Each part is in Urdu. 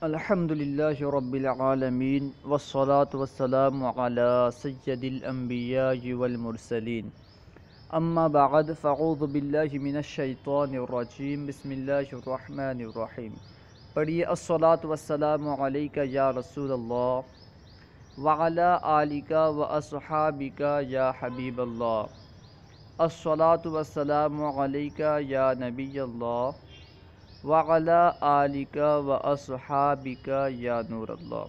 الحمدللہ رب العالمین والصلاة والسلام علی سید الانبیاء والمرسلین اما بعد فاعوذ باللہ من الشیطان الرجیم بسم اللہ الرحمن الرحیم۔ پڑھیے الصلاة والسلام علیک یا رسول اللہ وعلی آلک واصحابک یا حبیب اللہ۔ الصلاة والسلام علیک یا نبی اللہ وعلی آلک واصحابک یا نور اللہ۔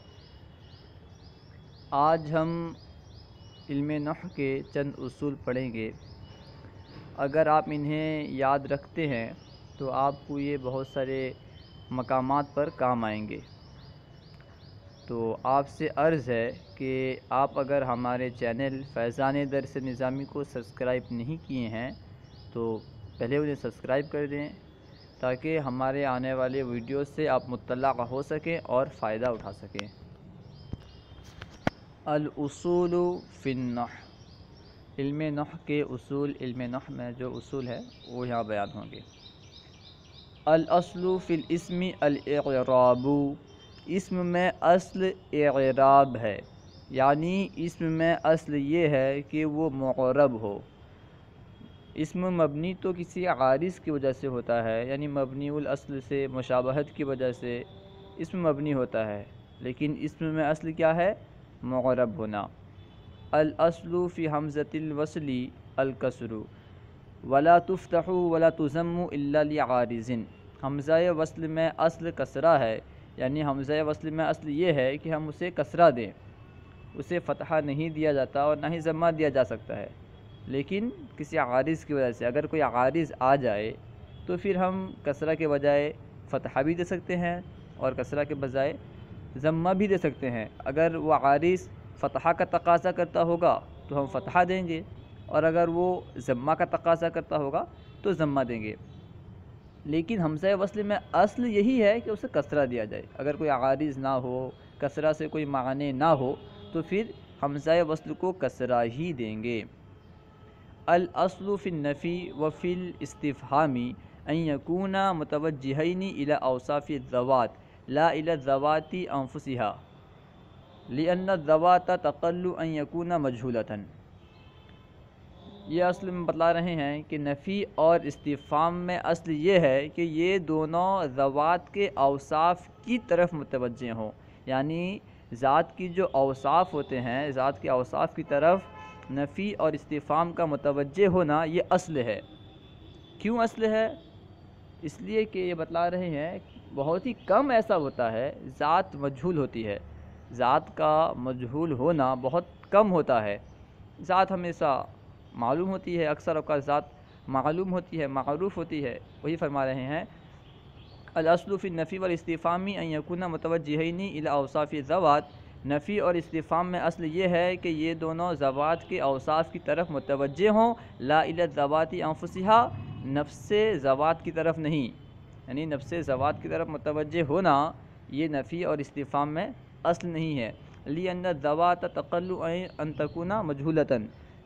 آج ہم علم نحو کے چند اصول پڑھیں گے۔ اگر آپ انہیں یاد رکھتے ہیں تو آپ کو یہ بہت سارے مقامات پر کام آئیں گے۔ تو آپ سے عرض ہے کہ آپ اگر ہمارے چینل فیضان درس نظامی کو سبسکرائب نہیں کیے ہیں تو پہلے انہیں سبسکرائب کر دیں تاکہ ہمارے آنے والے ویڈیوز سے آپ مطلع ہو سکیں اور فائدہ اٹھا سکیں۔ الاصول فی النحو، علم نحو کے اصول، علم نحو میں جو اصول ہے وہ یہاں بیان ہوں گے۔ الاصل فی الاسم الاعراب، اسم میں اصل اعراب ہے، یعنی اسم میں اصل یہ ہے کہ وہ معرب ہو۔ اسم مبنی تو کسی عارض کی وجہ سے ہوتا ہے، یعنی مبنی الاصل سے مشابہت کی وجہ سے اسم مبنی ہوتا ہے، لیکن اسم میں اصل کیا ہے؟ معرب ہونا۔ الاصل فی حمزۃ الوصل الکسر ولا تفتح ولا تضم الا لعارض، حمزہ وصل میں اصل کسرہ ہے، یعنی حمزہ وصل میں اصل یہ ہے کہ ہم اسے کسرہ دیں، اسے فتحہ نہیں دیا جاتا اور نہ ہی ضمہ دیا جا سکتا ہے، لیکن کسی عارض کی وجہ سے اگر کوئی عارض آ جائے تو پھر ہم کسرہ کے بجائے فتحہ بھی دے سکتے ہیں اور کسرہ کے بجائے ضمہ بھی دے سکتے ہیں۔ اگر وہ عارض فتحہ کا تقاضا کرتا ہوگا تو ہم فتحہ دیں گے، اور اگر وہ ضمہ کا تقاضا کرتا ہوگا تو ضمہ دیں گے، لیکن حمزہ وصل میں اصل یہی ہے کہ اسے کسرہ دیا جائے۔ اگر کوئی عارض نہ ہو، کسرہ سے کوئی معنی نہ ہو تو پھر حمزہ وصل کو کسرہ ہی دیں گے۔ الاصل فی النفی وفی الاستفہام ان یکون متوجہین الی اوصاف الذوات لا الی الذوات انفسها لأن الذوات تقل ان یکون مجہولۃ۔ یہ اصل میں بتلا رہے ہیں کہ نفی اور استفہام میں اصل یہ ہے کہ یہ دونوں ذوات کے اوصاف کی طرف متوجہ ہوں، یعنی ذات کی جو اوصاف ہوتے ہیں، ذات کے اوصاف کی طرف نفی اور استفہام کا متوجہ ہونا یہ اصل ہے۔ کیوں اصل ہے؟ اس لیے کہ یہ بتلا رہے ہیں بہت ہی کم ایسا ہوتا ہے ذات مجہول ہوتی ہے، ذات کا مجہول ہونا بہت کم ہوتا ہے، ذات ہمیشہ معلوم ہوتی ہے، اکثر اوقات ذات معلوم ہوتی ہے، معروف ہوتی ہے۔ وہی فرما رہے ہیں الاصل فی النفی والاستفہام ان یکون متوجہین الی اوصاف الذوات، نفی اور استفہام میں اصل یہ ہے کہ یہ دونوں ذوات کے اوصاف کی طرف متوجہ ہوں، لا الی الذوات انفسها، نفس ذوات کی طرف نہیں، یعنی نفس ذوات کی طرف متوجہ ہونا یہ نفی اور استفہام میں اصل نہیں ہے۔ لأن الذوات تقل ان تکون مجہولۃ،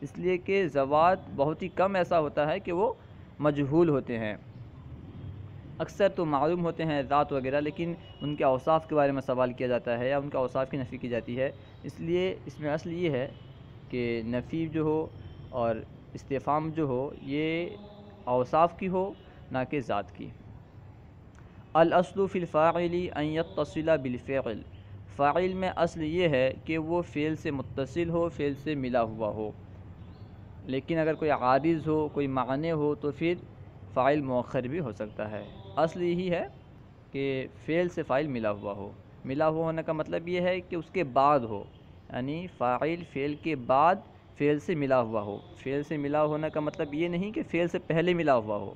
اس لیے کہ ذوات بہت ہی کم ایسا ہوتا ہے کہ وہ مجہول ہوتے ہیں، اکثر تو معلوم ہوتے ہیں ذات وغیرہ، لیکن ان کے اوصاف کے بارے میں سوال کیا جاتا ہے یا ان کے اوصاف کی نفی کی جاتی ہے۔ اس لیے اس میں اصل یہ ہے کہ نفی جو ہو اور استفہام جو ہو یہ اوصاف کی ہو نہ کہ ذات کی۔ الاصل فی الفاعل ان یتصل بالفعل، فاعل میں اصل یہ ہے کہ وہ فعل سے متصل ہو، فعل سے ملا ہوا ہو، لیکن اگر کوئی عارض ہو، کوئی معنی ہو تو پھر فاعل مؤخر بھی ہو سکتا ہے۔ اصل یہی ہے کہ فعل سے فاعل ملا ہوا ہو۔ ملا ہوا ہونے کا مطلب یہ ہے کہ اس کے بعد ہو، یعنی فاعل فعل کے بعد فعل سے ملا ہوا ہو۔ فعل سے ملا ہونے کا مطلب یہ نہیں کہ فعل سے پہلے ملا ہوا ہو،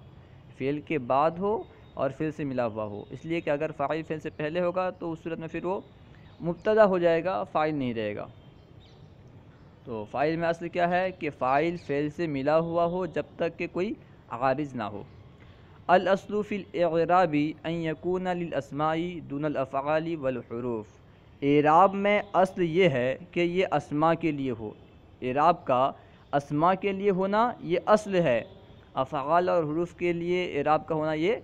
فعل کے بعد ہو اور فعل سے ملا ہوا ہو، اس لیے کہ اگر فاعل فعل سے پہلے ہوگا تو اس صورت میں پھر وہ مبتدا ہو جائے گا، فاعل نہیں رہے گا۔ تو فاعل میں اصل کیا ہے کہ فاعل فعل سے ملا ہوا ہو جب تک کہ کوئی عارض نہ ہو۔ الاصل فی الاعراب ان یکون للاسماء دون الافعال والحروف، اعراب میں اصل یہ ہے کہ یہ اسماء کے لیے ہو، اعراب کا اسماء کے لیے ہونا یہ اصل ہے، افعال اور حروف کے لیے اعراب کا ہونا یہ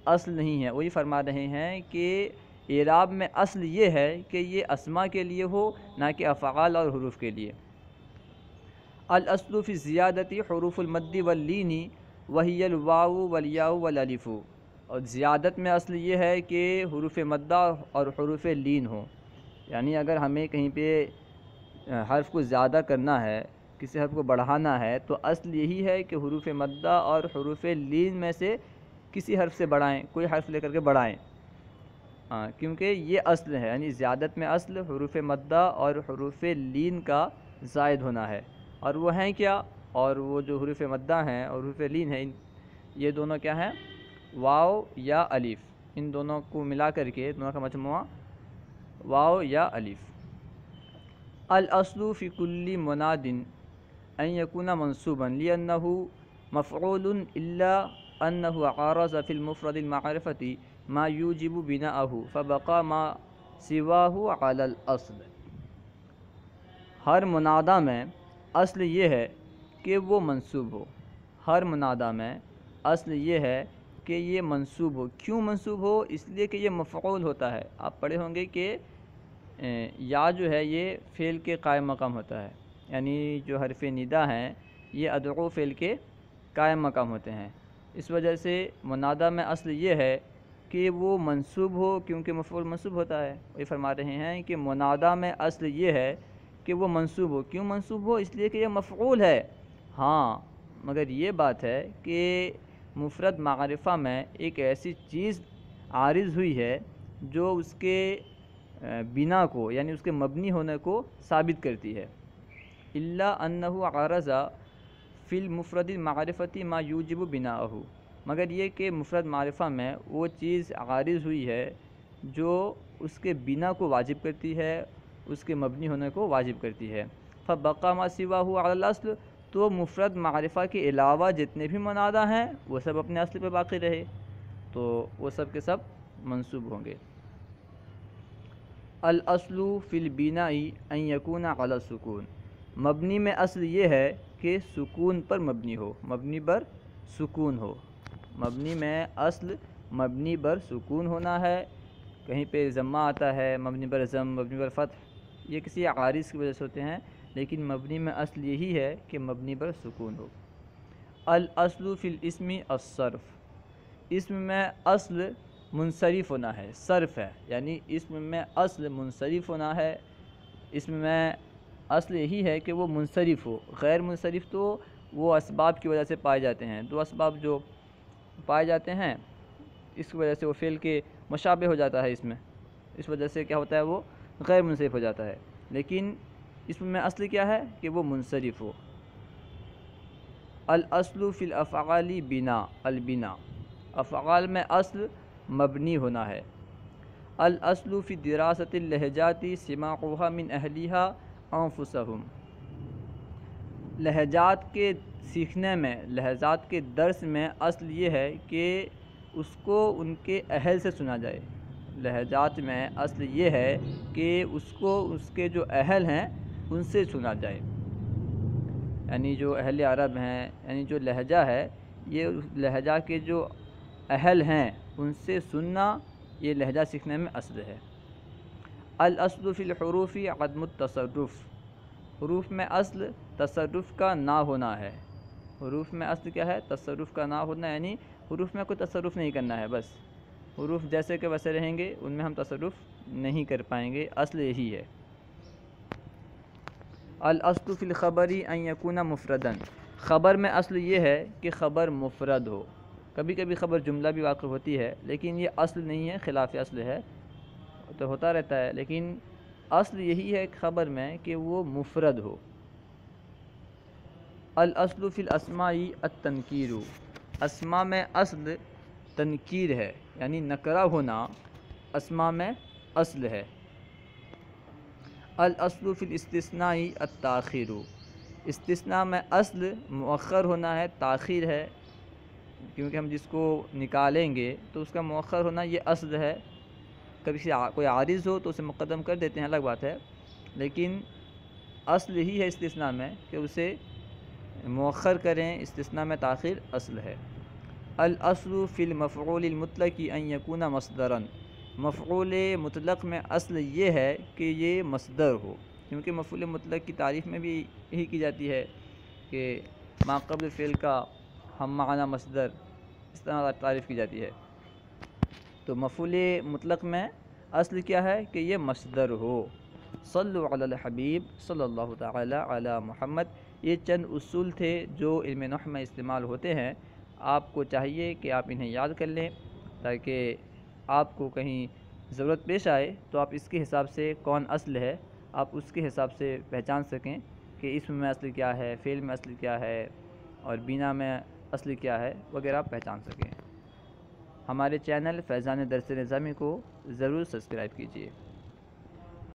اصل نہیں ہے۔ وہی فرما رہے ہیں کہ اعراب میں اصل یہ ہے کہ یہ اسماء کے لیے ہو، نہ کہ افعال اور حروف کے لیے۔ الاصل فی الزیادتی حروف المد واللین وہی الواو والیاء والالف، اور زیادت میں اصل یہ ہے کہ حروف مدہ اور حروف لین ہوں، یعنی اگر ہمیں کہیں پہ حرف کو زیادہ کرنا ہے، کسی حرف کو بڑھانا ہے، تو اصل یہی ہے کہ حروف مدہ اور حروف لین میں سے کسی حرف سے بڑھائیں، کوئی حرف لے کر کے بڑھائیں، کیونکہ یہ اصل ہے، یعنی زیادت میں اصل حروف مدہ اور حروف لین کا زائد ہونا ہے، اور وہ ہیں کیا؟ اور وہ جو حروف مدہ ہیں اور حروف لین ہیں، یہ دونوں کیا ہیں؟ واو یا الف، ان دونوں کو ملا کر کے دونوں کا مجموعہ واو یا الف۔ الاصل فی کل مناد ان یکون منصوبا لأنه مفعول الا انه عارض فی المفرد المعرفتی ما یوجب بناءه فبقى ما سواه علی الاصل۔ ہر منادہ میں اصل یہ ہے کہ وہ منصوب ہو، ہر منادہ میں اصل یہ ہے کہ یہ منصوب ہو۔ کیوں منصوب ہو؟ اس لیے کہ یہ مفعول ہوتا ہے۔ آپ پڑھے ہوں گے کہ یا جو ہے یہ فعل کے قائم مقام ہوتا ہے، یعنی جو حرف ندا ہیں یہ ادعو فعل کے قائم مقام ہوتے ہیں، اس وجہ سے منادہ میں اصل یہ ہے کہ وہ منصوب ہو، کیونکہ مفعول منصوب ہوتا ہے۔ یہ فرما رہے ہیں کہ منادہ میں اصل یہ ہے کہ وہ منصوب ہو۔ کیوں منصوب ہو؟ اس لیے کہ یہ مفعول ہے۔ ہاں، مگر یہ بات ہے کہ مفرد معرفہ میں ایک ایسی چیز عارض ہوئی ہے جو اس کے بنا کو، یعنی اس کے مبنی ہونے کو ثابت کرتی ہے۔ الا انہ عارض فی المفرد المعرفتی ما یوجب بناءہ، مگر یہ کہ مفرد معرفہ میں وہ چیز عارض ہوئی ہے جو اس کے بنا کو واجب کرتی ہے، اس کے مبنی ہونے کو واجب کرتی ہے۔ فبقى ما سواه علی الاصل، تو مفرد معرفہ کے علاوہ جتنے بھی منادہ ہیں وہ سب اپنے اصل پہ باقی رہے، تو وہ سب کے سب منصوب ہوں گے۔ الاصل فی البناء ان یکون علی السکون، مبنی میں اصل یہ ہے کہ سکون پر مبنی ہو، مبنی بر سکون ہو۔ مبنی میں اصل مبنی بر سکون ہونا ہے، کہیں پہ ضمہ آتا ہے، مبنی بر ضم، مبنی بر فتح، یہ کسی عارض کی وجہ سے ہوتے ہیں، لیکن مبنی میں اصل یہی ہے کہ مبنی بر سکون ہو۔ الاصل فی الاسم الصرف، اسم میں اصل منصرف ہونا ہے، صرف ہے، یعنی اسم میں اصل منصرف ہونا ہے۔ اسم میں اصل یہی ہے کہ وہ منصرف ہو، غیر منصرف تو وہ اسباب کی وجہ سے پائے جاتے ہیں، دو اسباب جو پائے جاتے ہیں اس کی وجہ سے وہ فعل کے مشابہ ہو جاتا ہے، اس وجہ سے کیا ہوتا ہے؟ وہ غیر منصرف ہو جاتا ہے، لیکن اسم میں اصل کیا ہے کہ وہ منصرف ہو۔ الاصل فی الافعال بنا، البنا، افعال میں اصل مبنی ہونا ہے۔ الاصل فی دراست اللہجات سماعها من اہلیها انفسهم، لہجات کے سیکھنے میں، لہجات کے درس میں اصل یہ ہے کہ اس کو ان کے اہل سے سنا جائے۔ لہجات میں اصل یہ ہے کہ اس کو اس کے جو اہل ہیں ان سے سنا جائے، یعنی جو اہل عرب ہیں، یعنی جو لہجہ ہے یہ لہجہ کے جو اہل ہیں ان سے سننا، یہ لہجہ سیکھنے میں اصل ہے۔ الاصل فی الحروف عدم التصرف، حروف میں اصل تصرف کا نہ ہونا ہے۔ حروف میں اصل کیا ہے؟ تصرف کا نہ ہونا، یعنی حروف میں کوئی تصرف نہیں کرنا ہے، بس حروف جیسے کہ ویسے رہیں گے، ان میں ہم تصرف نہیں کر پائیں گے، اصل یہی ہے۔ الاصل فی الخبر ان یکون مفردا، خبر میں اصل یہ ہے کہ خبر مفرد ہو۔ کبھی کبھی خبر جملہ بھی واقع ہوتی ہے، لیکن یہ اصل نہیں ہے، خلاف اصل ہے، تو ہوتا رہتا ہے، لیکن اصل یہی ہے خبر میں کہ وہ مفرد ہو۔ الاصل فی الاسماء التنکیر، اسماء میں اصل تنکیر ہے، یعنی نکرہ ہونا اسماء میں اصل ہے۔ الاصل فی الاستثناء التاخیر، استثناء میں اصل مؤخر ہونا ہے، تاخیر ہے، کیونکہ ہم جس کو نکالیں گے تو اس کا مؤخر ہونا یہ اصل ہے۔ کبھی کوئی عارض ہو تو اسے مقدم کر دیتے ہیں، الگ بات ہے، لیکن اصل یہی ہے استثناء میں کہ اسے مؤخر کریں، استثناء میں تاخیر اصل ہے۔ الاصل فی المفعول المطلق ان یکون مصدرا، مفعول مطلق میں اصل یہ ہے کہ یہ مصدر ہو، کیونکہ مفعول مطلق کی تعریف میں بھی یہی کی جاتی ہے کہ ما قبل فعل کا ہم معنی مصدر، اس طرح تعریف کی جاتی ہے۔ تو مفعول مطلق میں اصل کیا ہے کہ یہ مصدر ہو۔ صلو علی الحبیب صلی اللہ تعالی علی محمد، یہ چند اصول تھے جو علم نحو میں استعمال ہوتے ہیں۔ آپ کو چاہیے کہ آپ انہیں یاد کر لیں تاکہ آپ کو کہیں ضرورت پیش آئے تو آپ اس کے حساب سے کون اصل ہے آپ اس کے حساب سے پہچان سکیں کہ اسم میں اصل کیا ہے، فعل میں اصل کیا ہے، اور بنا میں اصل کیا ہے وغیرہ آپ پہچان سکیں۔ ہمارے چینل فیضان درس نظامی کو ضرور سبسکرائب کیجیے۔